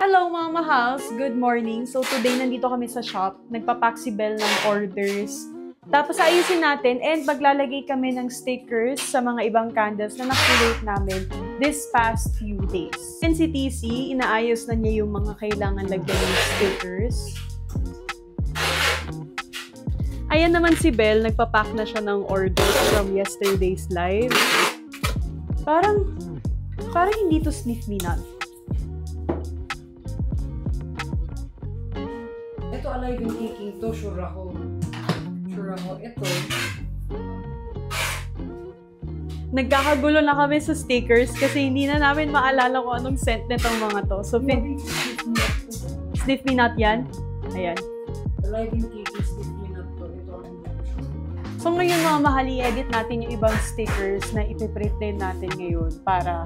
Hello mga mahals! Good morning! So today nandito kami sa shop. Nagpapack si Belle ng orders. Tapos ayusin natin and maglalagay kami ng stickers sa mga ibang candles na na-create namin this past few days. And si TC, inaayos na niya yung mga kailangan lagyan ng stickers. Ayan naman si Belle, nagpapack na siya ng orders from yesterday's live. Parang hindi to sniff me not. Ito alive and kicking to, sure ako. Ito. Nagkakagulo na kami sa stickers kasi hindi na namin maalala kung anong scent nitong mga to. So, sniff me not yan. Ayan. Alive and kicking, sniff me not to. Ito ang So, ngayon mga mahal, i-edit natin yung ibang stickers na ipiprint din natin ngayon para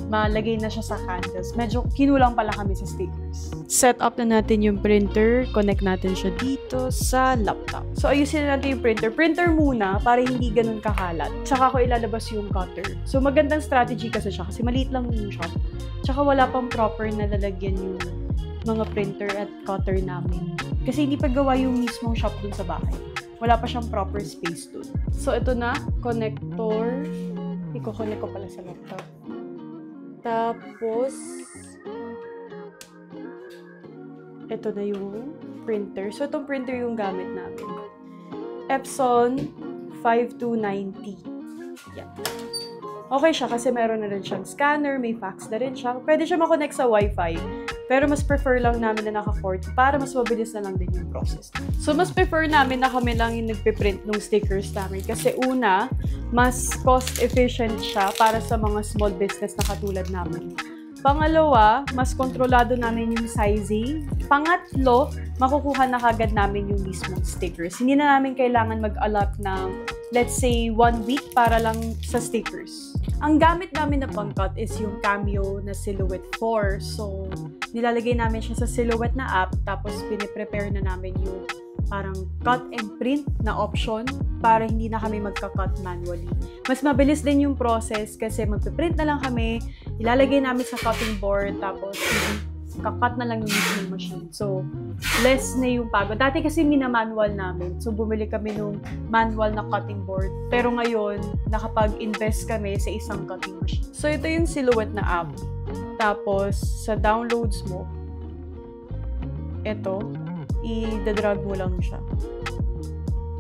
malagay na siya sa candles. Medyo kinulang pala kami sa stickers. Set up na natin yung printer. Connect natin siya dito sa laptop. So, ayusin na natin yung printer. Printer muna para hindi ganun kakalat. Tsaka ko ilalabas yung cutter. So, magandang strategy kasi siya kasi maliit lang yung shop. Tsaka wala pang proper na lalagyan yung mga printer at cutter namin. Kasi hindi pa gawa yung mismong shop dun sa bahay. Wala pa siyang proper space dun. So, ito na. Connector. Iko-connect ko pala sa laptop. Tapos, ito na yung printer. So, itong printer yung gamit namin. Epson 5290. Yan. Okay siya kasi meron na rin siyang scanner, may fax na rin siya. Pwede siya makonect sa Wi-Fi. Pero mas prefer lang namin na naka-cord para mas mabilis na lang din yung process. So, mas prefer namin na kami lang yung nagpiprint ng stickers namin. Kasi una, mas cost-efficient siya para sa mga small business na katulad namin. Pangalawa, mas kontrolado namin yung sizing. Pangatlo, makukuha na kagad namin yung mismong stickers. Hindi na namin kailangan mag-allot ng, let's say, 1 week para lang sa stickers. Ang gamit namin na pang-cut is yung Cameo na Silhouette 4. So, nilalagay namin siya sa Silhouette na app, tapos piniprepare na namin yung parang cut and print na option para hindi na kami magka-cut manually. Mas mabilis din yung process kasi magpiprint na lang kami, ilalagay namin sa cutting board, tapos kakat na lang yung mismong machine. So, less na yung pagod. Dati kasi minamanual namin. So, bumili kami nung manual na cutting board. Pero ngayon, nakapag-invest kami sa isang cutting machine. So, ito yung Silhouette na app. Tapos, sa downloads mo, ito, i-drag mo lang siya.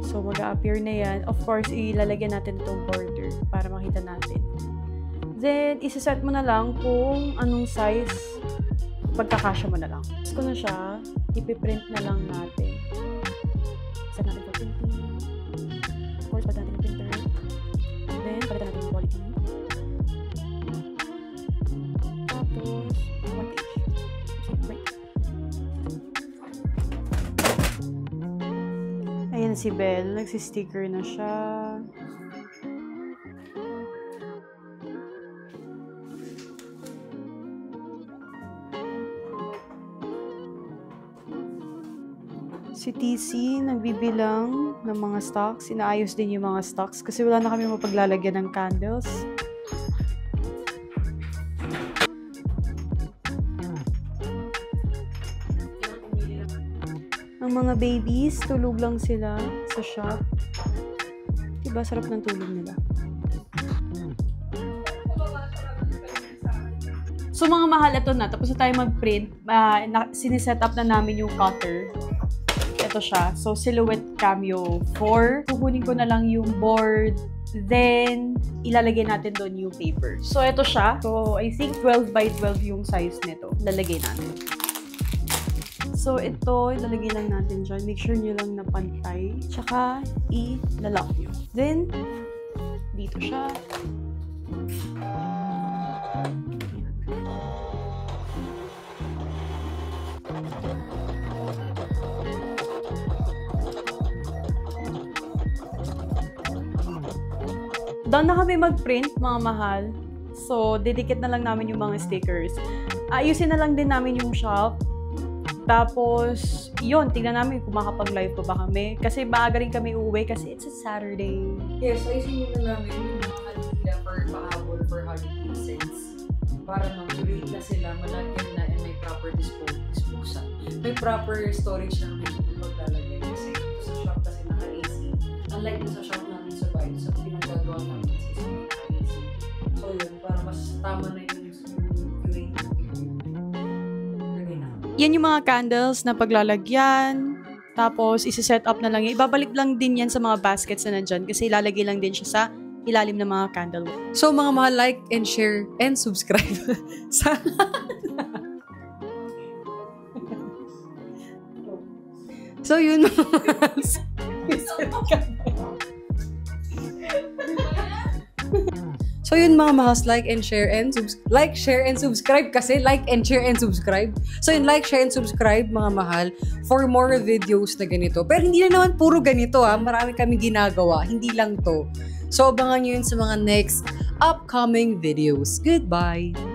So, mag-a-appear na yan. Of course, ilalagyan natin itong border para makita natin. Then, isa-set mo na lang kung anong size pagkakasya mo na lang. Tapos ko na siya, ipiprint na lang natin. Set natin sa printing. Of course, palitan natin yung printer. Then, palitan natin yung quality. Tapos, 1 page. So, wait. Ayan si Belle, nagsisticker na siya. Si TC, nagbibilang ng mga stocks. Inaayos din yung mga stocks kasi wala na kami mapaglalagyan ng candles. Ang mga babies, tulog lang sila sa shop. Diba, sarap ng tulog nila. So mga mahal, ito na. Tapos na tayo mag-print. Siniset up na namin yung cutter. Ito siya. So, Silhouette Cameo 4. Kukunin ko na lang yung board. Then, ilalagay natin doon yung paper. So, ito siya. So, I think 12 by 12 yung size nito. Lalagay natin. So, ito, ilalagay lang natin dyan. Make sure nyo lang na pantay. Tsaka, i-lock nyo. Then, dito siya. Doon na kami mag-print, mga mahal. So, didikit na lang namin yung mga stickers. Ayusin na lang din namin yung shop. Tapos, yun, tignan namin kung makapag-live pa ba kami. Kasi maaga rin kami uuwi kasi it's a Saturday. Yes, ayusin muna namin yung mga halila for pahabol for holiday season. Para mag-rate na sila, malagyan na and may proper disposal. May proper storage lang din yung paglalagay. Kasi ito sa shop kasi naka-AC. Unlike sa shop namin sa bahay, sa pinagagawa namin sa naka-AC. So yun, para mas tama na yung curate. Yan yung mga candles na paglalagyan. Tapos, isi-set up na lang yan. Ibabalik lang din yan sa mga baskets na nandyan kasi ilalagay lang din siya sa ilalim ng mga candle. So, mga mahal, like and share and subscribe. So, yun. So yun mga mahas, like, share, and subscribe kasi like and share and subscribe. So yun, like, share, and subscribe mga mahal for more videos na ganito. Pero hindi na naman puro ganito ha. Marami kami ginagawa. Hindi lang to. So abangan nyo yun sa mga next upcoming videos. Goodbye!